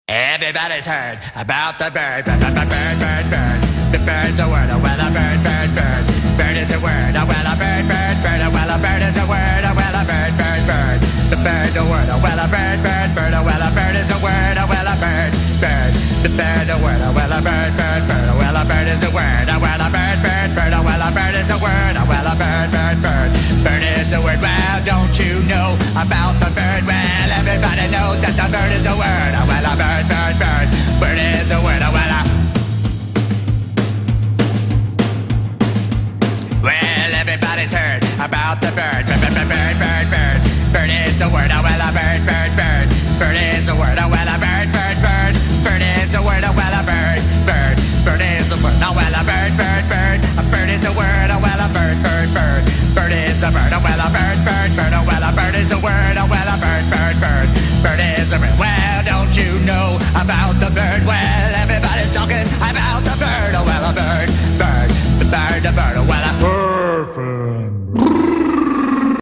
Everybody's heard about the bird, bird, bird, bird, bird, bird. The bird's a word, oh well a bird, bird, bird. Bird is a word, oh well a bird, bird, bird. Oh well a bird is a word, oh well a bird, bird, bird. The bird's a word, oh well a bird, bird, bird. Oh well a bird is a word, oh well a bird, bird. The bird's a word, oh well a bird, bird, bird. Oh well a bird is a word, oh well a bird, bird, bird. Oh well a bird is a word, oh well a bird, bird, bird. Bird is a word, well don't you know about the bird? Well everybody knows that the bird is a word, oh well a bird, bird, bird. Bird is a word, oh well a. Well everybody's heard about the bird, bird, bird, bird, bird, bird, bird. Bird is a word, oh well a bird, bird, bird. Bird is a word, oh well a bird, bird, bird. Bird is a word, oh well a bird, bird. Bird is a word, oh well a bird, bird, bird. A bird is a word, oh well a bird, bird, bird. Bird is a bird, oh well a bird, bird, bird. Oh well a bird is a word, oh well a bird, bird, bird. Bird is a bird, well don't you know about the bird?